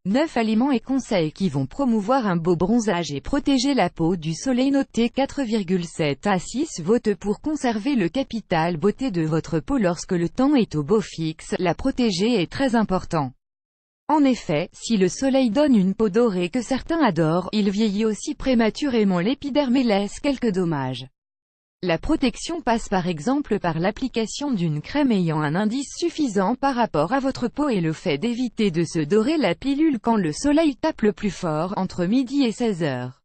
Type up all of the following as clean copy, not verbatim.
9 aliments et conseils qui vont promouvoir un beau bronzage et protéger la peau du soleil. Notez 4,7 à 6 votes pour conserver le capital beauté de votre peau lorsque le temps est au beau fixe. La protéger est très important. En effet, si le soleil donne une peau dorée que certains adorent, il vieillit aussi prématurément l'épiderme et laisse quelques dommages. La protection passe par exemple par l'application d'une crème ayant un indice suffisant par rapport à votre peau et le fait d'éviter de se dorer la pilule quand le soleil tape le plus fort, entre midi et 16 heures.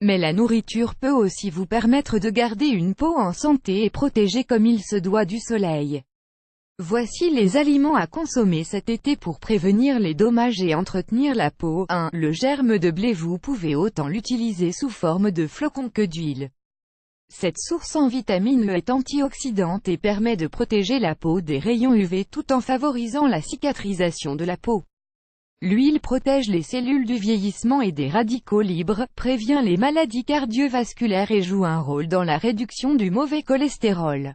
Mais la nourriture peut aussi vous permettre de garder une peau en santé et protégée comme il se doit du soleil. Voici les aliments à consommer cet été pour prévenir les dommages et entretenir la peau. 1. Le germe de blé. Vous pouvez autant l'utiliser sous forme de flocons que d'huile. Cette source en vitamine E est antioxydante et permet de protéger la peau des rayons UV tout en favorisant la cicatrisation de la peau. L'huile protège les cellules du vieillissement et des radicaux libres, prévient les maladies cardiovasculaires et joue un rôle dans la réduction du mauvais cholestérol.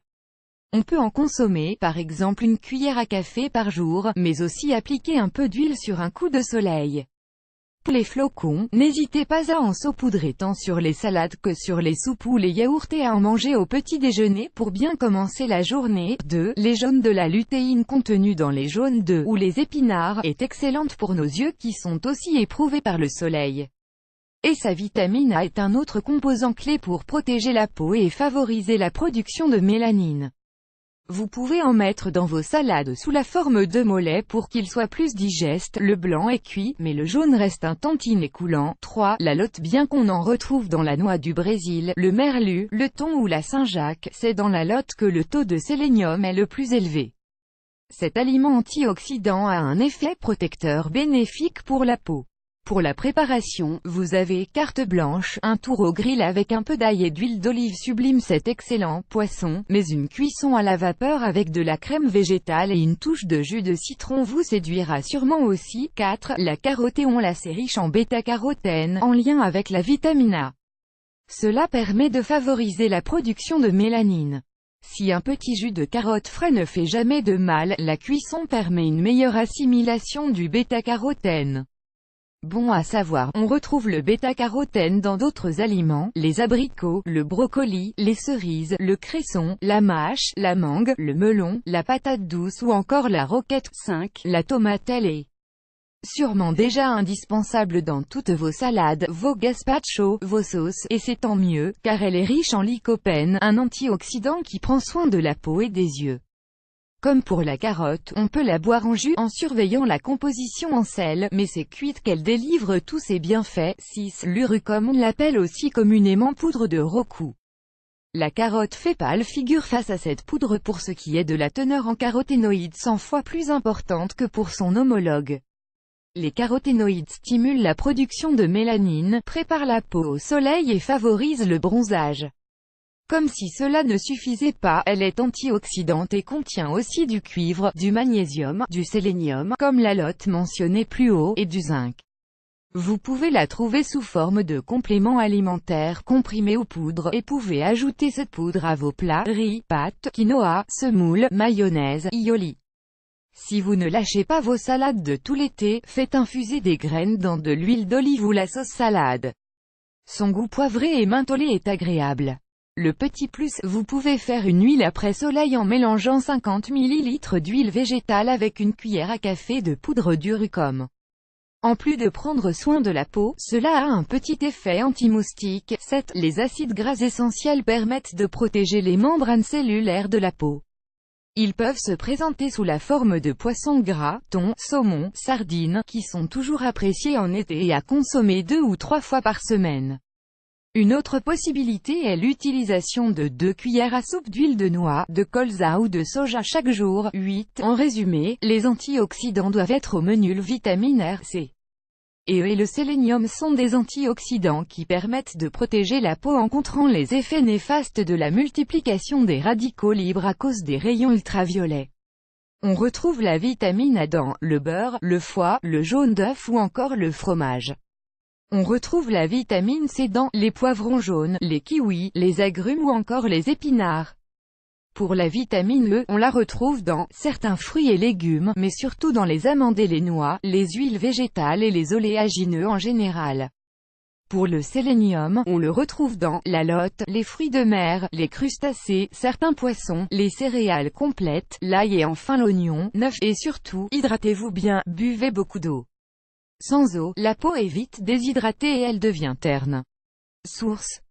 On peut en consommer, par exemple une cuillère à café par jour, mais aussi appliquer un peu d'huile sur un coup de soleil. Pour les flocons, n'hésitez pas à en saupoudrer tant sur les salades que sur les soupes ou les yaourts et à en manger au petit déjeuner pour bien commencer la journée. 2. Les jaunes. De la lutéine contenue dans les jaunes d'œufs ou les épinards est excellente pour nos yeux qui sont aussi éprouvés par le soleil. Et sa vitamine A est un autre composant clé pour protéger la peau et favoriser la production de mélanine. Vous pouvez en mettre dans vos salades sous la forme de mollets pour qu'ils soient plus digestes. Le blanc est cuit, mais le jaune reste un tantinet coulant. 3. La lotte. Bien qu'on en retrouve dans la noix du Brésil, le merlu, le thon ou la Saint-Jacques, c'est dans la lotte que le taux de sélénium est le plus élevé. Cet aliment antioxydant a un effet protecteur bénéfique pour la peau. Pour la préparation, vous avez carte blanche, un tour au grill avec un peu d'ail et d'huile d'olive sublime cet excellent poisson, mais une cuisson à la vapeur avec de la crème végétale et une touche de jus de citron vous séduira sûrement aussi. 4. La carotte. C'est riche en bêta-carotène, en lien avec la vitamine A. Cela permet de favoriser la production de mélanine. Si un petit jus de carotte frais ne fait jamais de mal, la cuisson permet une meilleure assimilation du bêta-carotène. Bon à savoir, on retrouve le bêta-carotène dans d'autres aliments, les abricots, le brocoli, les cerises, le cresson, la mâche, la mangue, le melon, la patate douce ou encore la roquette. 5. La tomate. Elle est sûrement déjà indispensable dans toutes vos salades, vos gazpachos, vos sauces, et c'est tant mieux, car elle est riche en lycopène, un antioxydant qui prend soin de la peau et des yeux. Comme pour la carotte, on peut la boire en jus en surveillant la composition en sel, mais c'est cuite qu'elle délivre tous ses bienfaits. 6. L'urucum. On l'appelle aussi communément poudre de roku. La carotte fait pâle figure face à cette poudre pour ce qui est de la teneur en caroténoïdes 100 fois plus importante que pour son homologue. Les caroténoïdes stimulent la production de mélanine, préparent la peau au soleil et favorisent le bronzage. Comme si cela ne suffisait pas, elle est antioxydante et contient aussi du cuivre, du magnésium, du sélénium, comme la lotte mentionnée plus haut, et du zinc. Vous pouvez la trouver sous forme de complément alimentaire comprimé ou poudre, et pouvez ajouter cette poudre à vos plats, riz, pâtes, quinoa, semoule, mayonnaise, aioli. Si vous ne lâchez pas vos salades de tout l'été, faites infuser des graines dans de l'huile d'olive ou la sauce salade. Son goût poivré et mentholé est agréable. Le petit plus, vous pouvez faire une huile après soleil en mélangeant 50 ml d'huile végétale avec une cuillère à café de poudre d'urucum. En plus de prendre soin de la peau, cela a un petit effet anti-moustique. 7. Les acides gras essentiels permettent de protéger les membranes cellulaires de la peau. Ils peuvent se présenter sous la forme de poissons gras, thon, saumon, sardines, qui sont toujours appréciés en été et à consommer 2 ou 3 fois par semaine. Une autre possibilité est l'utilisation de 2 cuillères à soupe d'huile de noix, de colza ou de soja chaque jour. 8. En résumé, les antioxydants doivent être au menu. Le vitamine R, C et le sélénium sont des antioxydants qui permettent de protéger la peau en contrant les effets néfastes de la multiplication des radicaux libres à cause des rayons ultraviolets. On retrouve la vitamine A dans le beurre, le foie, le jaune d'œuf ou encore le fromage. On retrouve la vitamine C dans les poivrons jaunes, les kiwis, les agrumes ou encore les épinards. Pour la vitamine E, on la retrouve dans certains fruits et légumes, mais surtout dans les amandes et les noix, les huiles végétales et les oléagineux en général. Pour le sélénium, on le retrouve dans la lotte, les fruits de mer, les crustacés, certains poissons, les céréales complètes, l'ail et enfin l'oignon. 9. Et surtout, hydratez-vous bien, buvez beaucoup d'eau. Sans eau, la peau est vite déshydratée et elle devient terne. Source